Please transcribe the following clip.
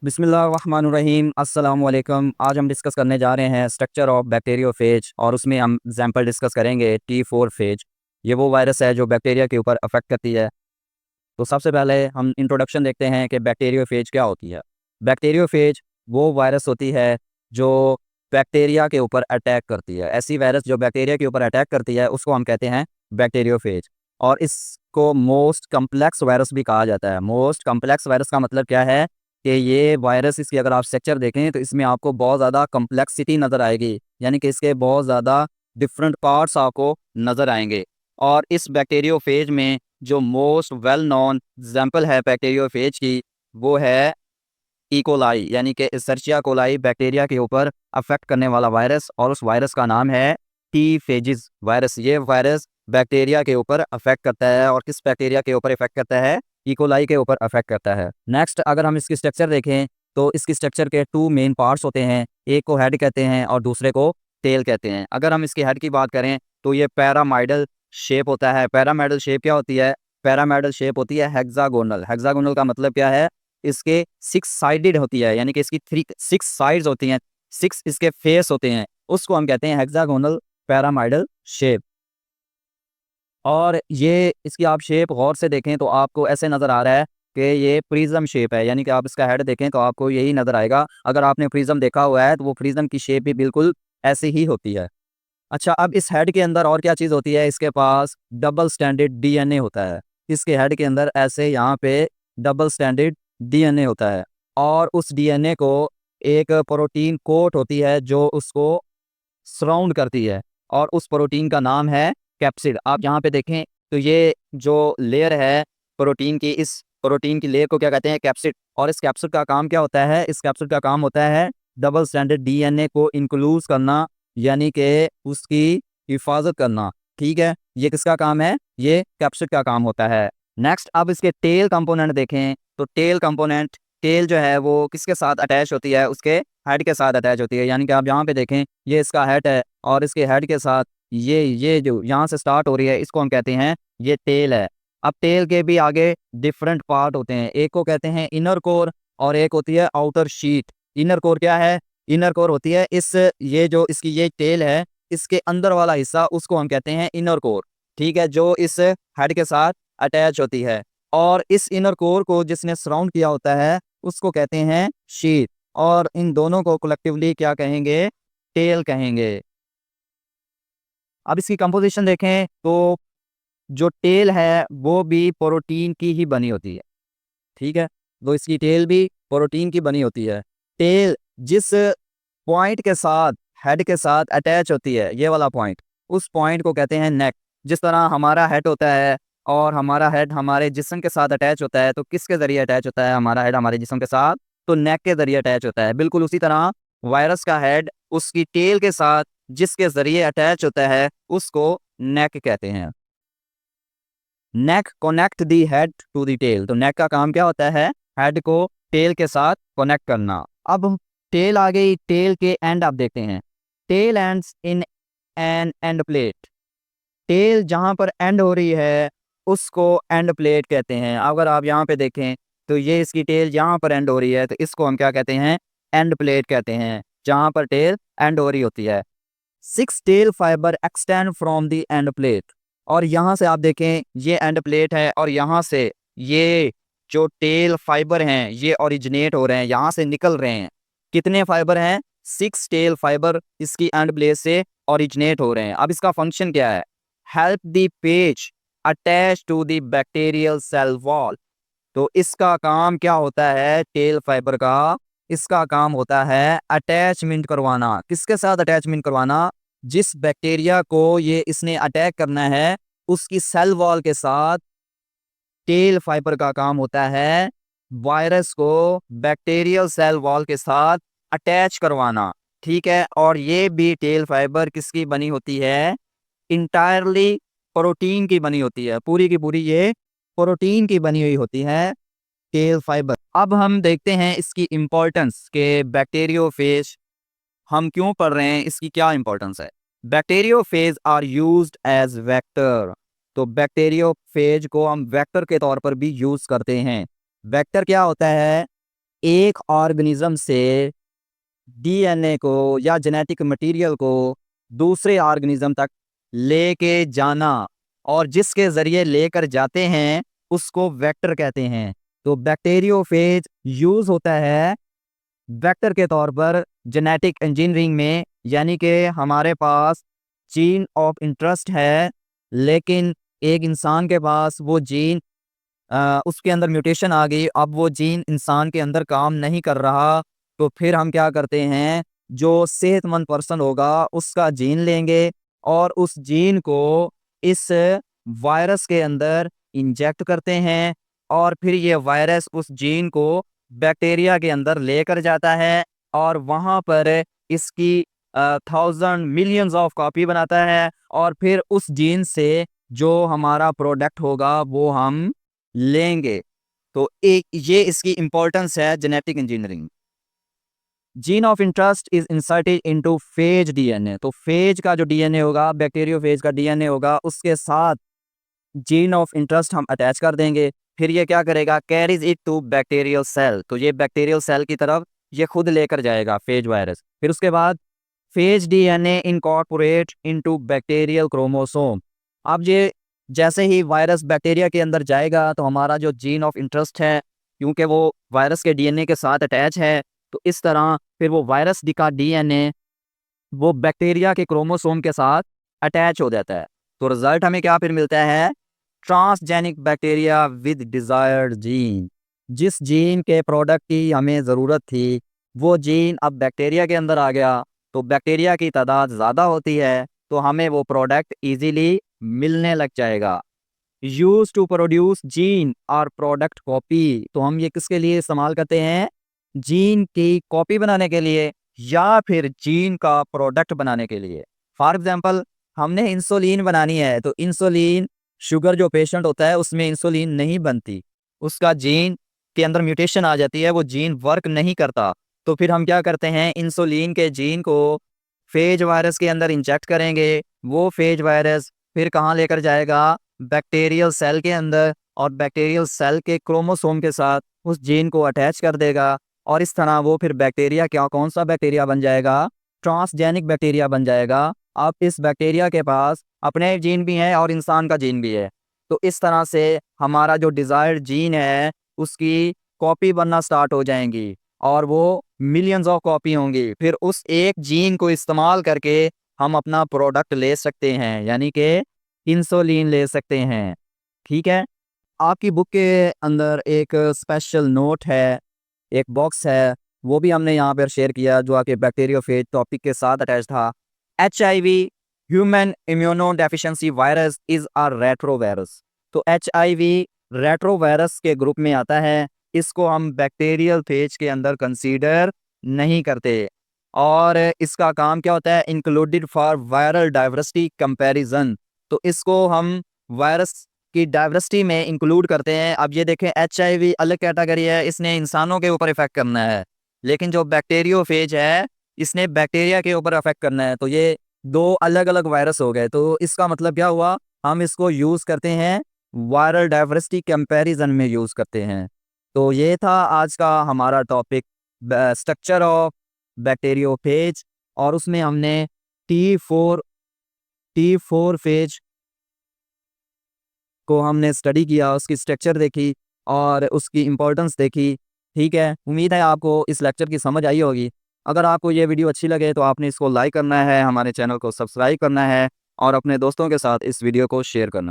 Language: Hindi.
बिस्मिल्लाहिर्रहमानिर्रहीम अस्सलाम वालेकुम। आज हम डिस्कस करने जा रहे हैं स्ट्रक्चर ऑफ बैक्टीरियोफेज और उसमें हम एग्जांपल डिस्कस करेंगे T4 फेज। ये वो वायरस है जो बैक्टीरिया के ऊपर अफेक्ट करती है। तो सबसे पहले हम इंट्रोडक्शन देखते हैं कि बैक्टीरियोफेज क्या होती है। बैक्टीरियोफेज वो वायरस होती है जो बैक्टीरिया के ऊपर अटैक करती है। ऐसी वायरस जो बैक्टीरिया के ऊपर अटैक करती है उसको हम कहते हैं बैक्टीरियोफेज। और इसको मोस्ट कम्प्लेक्स वायरस भी कहा जाता है। मोस्ट कम्प्लेक्स वायरस का मतलब क्या है कि ये वायरस, इसकी अगर आप स्ट्रक्चर देखें तो इसमें आपको बहुत ज़्यादा कम्प्लेक्सिटी नज़र आएगी, यानी कि इसके बहुत ज़्यादा डिफरेंट पार्ट्स आपको नज़र आएंगे। और इस बैक्टीरियोफेज में जो मोस्ट वेल नोन एग्जाम्पल है बैक्टीरियोफेज की, वो है इकोलाई, यानी कि एस्चेरिचिया कोलाई, बैक्टीरिया के ऊपर अफेक्ट करने वाला वायरस। और उस वायरस का नाम है टी फेजिस वायरस। ये वायरस बैक्टीरिया के ऊपर अफेक्ट करता है। और किस बैक्टीरिया के ऊपर इफेक्ट करता है? इकोलाई के ऊपर अफेक्ट करता है। नेक्स्ट, अगर हम इसकी स्ट्रक्चर देखें तो इसकी स्ट्रक्चर के टू मेन पार्ट्स होते हैं। एक को हेड कहते हैं और दूसरे को टेल कहते हैं। अगर हम इसकी हेड की बात करें तो ये पैरामाइडल शेप होता है। पैरामाइडल शेप क्या होती है? पैरामाइडल शेप होती है हेक्सागोनल। हेक्सागोनल का मतलब क्या है? इसके 6 साइडेड होती है, यानी कि इसकी 6 साइड्स होती हैं, 6 इसके फेस होते हैं। उसको हम कहते हैं हेक्सागोनल पैरामाइडल शेप। और ये इसकी आप शेप गौर से देखें तो आपको ऐसे नज़र आ रहा है कि ये प्रिज्म शेप है, यानी कि आप इसका हेड देखें तो आपको यही नज़र आएगा। अगर आपने प्रिज्म देखा हुआ है तो वो प्रिज्म की शेप भी बिल्कुल ऐसी ही होती है। अच्छा, अब इस हेड के अंदर और क्या चीज़ होती है? इसके पास डबल स्टैंडर्ड डीएनए होता है। इसके हेड के अंदर ऐसे यहाँ पे डबल स्टैंडर्ड डीएनए होता है। और उस डीएनए को एक प्रोटीन कोट होती है जो उसको सराउंड करती है। और उस प्रोटीन का नाम है कैप्सिड। आप यहाँ पे देखें तो ये जो लेयर है प्रोटीन की, इस प्रोटीन की लेयर को क्या कहते हैं? कैप्सिड। और इस कैप्सिड का काम क्या होता है? इस कैप्सिड का काम होता है डबल स्टैंडर्ड डीएनए को इंक्लूज करना, यानी कि उसकी हिफाजत करना। ठीक है, ये किसका काम है? ये कैप्सिड का काम होता है। नेक्स्ट, अब इसके टेल कंपोनेंट देखें तो टेल कंपोनेंट, टेल जो है वो किसके साथ अटैच होती है? उसके हेड के साथ अटैच होती है। यानी कि आप यहाँ पे देखें, ये इसका हेड है और इसके हेड के साथ ये जो यहाँ से स्टार्ट हो रही है इसको हम कहते हैं ये टेल है। अब टेल के भी आगे डिफरेंट पार्ट होते हैं। एक को कहते हैं इनर कोर और एक होती है आउटर शीट। इनर कोर क्या है? इनर कोर होती है इस, ये जो इसकी ये टेल है, इसके अंदर वाला हिस्सा, उसको हम कहते हैं इनर कोर। ठीक है, जो इस हेड के साथ अटैच होती है। और इस इनर कोर को जिसने सराउंड किया होता है उसको कहते हैं शीट। और इन दोनों को कलेक्टिवली क्या कहेंगे? टेल कहेंगे। अब इसकी कंपोजिशन देखें तो जो टेल है वो भी प्रोटीन की ही बनी होती है। ठीक है, तो इसकी टेल भी प्रोटीन की बनी होती है। टेल जिस पॉइंट के साथ हेड के साथ अटैच होती है, ये वाला पॉइंट, उस पॉइंट को कहते हैं नेक। जिस तरह हमारा हेड होता है और हमारा हेड हमारे जिस्म के साथ अटैच होता है, तो किसके ज़रिए अटैच होता है हमारा हेड हमारे जिस्म के साथ? तो नेक के ज़रिए अटैच होता है। बिल्कुल उसी तरह वायरस का हेड उसकी टेल के साथ जिसके ज़रिए अटैच होता है उसको नेक कहते हैं। Neck connect the head to the tail. तो नेक का काम क्या होता है? हेड को टेल के साथ कनेक्ट करना। अब टेल आ गई, टेल के एंड आप देखते हैं। Tail ends in an end plate. Tail जहाँ पर एंड हो रही है उसको एंड प्लेट कहते हैं। अगर आप यहाँ पे देखें तो ये इसकी टेल यहाँ पर एंड हो रही है तो इसको हम क्या कहते हैं? एंड प्लेट कहते हैं, जहाँ पर टेल एंड हो रही होती है। 6 tail fiber extend from the end plate. और यहाँ से आप देखें ये एंड प्लेट है और यहाँ से ये जो टेल फाइबर हैं ये ओरिजिनेट हो रहे हैं, यहाँ से निकल रहे हैं। कितने फाइबर हैं? 6 टेल फाइबर इसकी एंड प्लेट से ओरिजिनेट हो रहे हैं। अब इसका फंक्शन क्या है? Help the phage attach to the bacterial cell wall. तो इसका काम क्या होता है टेल फाइबर का? इसका काम होता है अटैचमेंट करवाना। किसके साथ अटैचमेंट करवाना? जिस बैक्टीरिया को ये इसने अटैक करना है उसकी सेल वॉल के साथ टेल फाइबर का काम होता है वायरस को बैक्टीरियल सेल वॉल के साथ अटैच करवाना। ठीक है, और ये भी टेल फाइबर किसकी बनी होती है? इंटायरली प्रोटीन की बनी होती है। पूरी की पूरी ये प्रोटीन की बनी हुई होती है टेल फाइबर। अब हम देखते हैं इसकी इंपॉर्टेंस के बैक्टीरियोफेज हम क्यों पढ़ रहे हैं, इसकी क्या इंपॉर्टेंस है। Bacteriophage are used as vector. तो बैक्टीरियोफेज को हम वेक्टर के तौर पर भी यूज करते हैं। वेक्टर क्या होता है? एक ऑर्गेनिज्म से डीएनए को या जेनेटिक मटेरियल को दूसरे ऑर्गेनिज्म तक लेके जाना, और जिसके ज़रिए लेकर जाते हैं उसको वेक्टर कहते हैं। तो बैक्टीरियोफेज यूज़ होता है वेक्टर के तौर पर जेनेटिक इंजीनियरिंग में, यानी कि हमारे पास जीन ऑफ इंटरेस्ट है, लेकिन एक इंसान के पास वो जीन उसके अंदर म्यूटेशन आ गई, अब वो जीन इंसान के अंदर काम नहीं कर रहा, तो फिर हम क्या करते हैं, जो सेहतमंद पर्सन होगा उसका जीन लेंगे और उस जीन को इस वायरस के अंदर इंजेक्ट करते हैं, और फिर ये वायरस उस जीन को बैक्टीरिया के अंदर लेकर जाता है और वहाँ पर इसकी थाउजेंड मिलियंस ऑफ कॉपी बनाता है, और फिर उस जीन से जो हमारा प्रोडक्ट होगा वो हम लेंगे। तो एक ये इसकी इंपॉर्टेंस है genetic engineering. Gene of interest is inserted into phase DNA. तो फेज का जो डीएनए होगा, बैक्टीरियोफेज का डीएनए होगा, उसके साथ जीन ऑफ इंटरेस्ट हम अटैच कर देंगे। फिर ये क्या करेगा, carries it to bacterial cell. तो ये बैक्टीरियल सेल की तरफ ये खुद लेकर जाएगा फेज वायरस। फिर उसके बाद phase DNA incorporate into bacterial chromosome. अब ये जैसे ही वायरस बैक्टीरिया के अंदर जाएगा तो हमारा जो जीन ऑफ इंटरेस्ट है, क्योंकि वो वायरस के डीएनए के साथ अटैच है, तो इस तरह फिर वो वायरस का डीएनए वो बैक्टीरिया के क्रोमोसोम के साथ अटैच हो जाता है। तो रिजल्ट हमें क्या फिर मिलता है, transgenic bacteria with desired gene. जिस जीन के प्रोडक्ट की हमें ज़रूरत थी वो जीन अब बैक्टीरिया के अंदर आ गया, तो बैक्टीरिया की तादाद ज़्यादा होती है तो हमें वो प्रोडक्ट इजीली मिलने लग जाएगा। यूज टू प्रोड्यूस जीन और प्रोडक्ट कॉपी। तो हम ये किसके लिए इस्तेमाल करते हैं, जीन की कॉपी बनाने के लिए या फिर जीन का प्रोडक्ट बनाने के लिए। फॉर एग्जांपल, हमने इंसुलिन बनानी है, तो इंसुलिन शुगर जो पेशेंट होता है उसमें इंसुलिन नहीं बनती, उसका जीन के अंदर म्यूटेशन आ जाती है, वो जीन वर्क नहीं करता। तो फिर हम क्या करते हैं, इंसुलिन के जीन को फेज वायरस के अंदर इंजेक्ट करेंगे। वो फेज वायरस फिर कहाँ लेकर जाएगा, बैक्टीरियल सेल के अंदर, और बैक्टीरियल सेल के क्रोमोसोम के साथ उस जीन को अटैच कर देगा, और इस तरह वो फिर बैक्टीरिया क्या कौन सा बैक्टीरिया बन जाएगा, ट्रांसजेनिक बैक्टीरिया बन जाएगा। अब इस बैक्टीरिया के पास अपने जीन भी हैं और इंसान का जीन भी है, तो इस तरह से हमारा जो डिज़ायर्ड जीन है उसकी कॉपी बनना स्टार्ट हो जाएंगी, और वो मिलियंस ऑफ कॉपी होंगी। फिर उस एक जीन को इस्तेमाल करके हम अपना प्रोडक्ट ले सकते हैं, यानी कि इंसुलिन ले सकते हैं। ठीक है, आपकी बुक के अंदर एक स्पेशल नोट है, एक बॉक्स है, वो भी हमने यहाँ पर शेयर किया जो आपके बैक्टीरियोफेज टॉपिक के साथ अटैच था। HIV human immuno deficiency virus is a retrovirus. तो HIV रेट्रोवायरस के ग्रुप में आता है, इसको हम बैक्टीरियल फेज के अंदर कंसीडर नहीं करते। और इसका काम क्या होता है, included for viral diversity comparison. तो इसको हम वायरस की डाइवर्सिटी में इंक्लूड करते हैं। अब ये देखें, HIV अलग कैटेगरी है, इसने इंसानों के ऊपर इफेक्ट करना है, लेकिन जो बैक्टीरियोफेज है इसने बैक्टीरिया के ऊपर अफेक्ट करना है। तो ये दो अलग अलग वायरस हो गए। तो इसका मतलब क्या हुआ, हम इसको यूज़ करते हैं वायरल डाइवर्सिटी कंपैरिजन में यूज़ करते हैं। तो ये था आज का हमारा टॉपिक, स्ट्रक्चर ऑफ बैक्टीरियोफेज, और उसमें हमने T4 फेज को हमने स्टडी किया, उसकी स्ट्रक्चर देखी और उसकी इम्पोर्टेंस देखी। ठीक है, उम्मीद है आपको इस लेक्चर की समझ आई होगी। अगर आपको ये वीडियो अच्छी लगे तो आपने इसको लाइक करना है, हमारे चैनल को सब्सक्राइब करना है और अपने दोस्तों के साथ इस वीडियो को शेयर करना।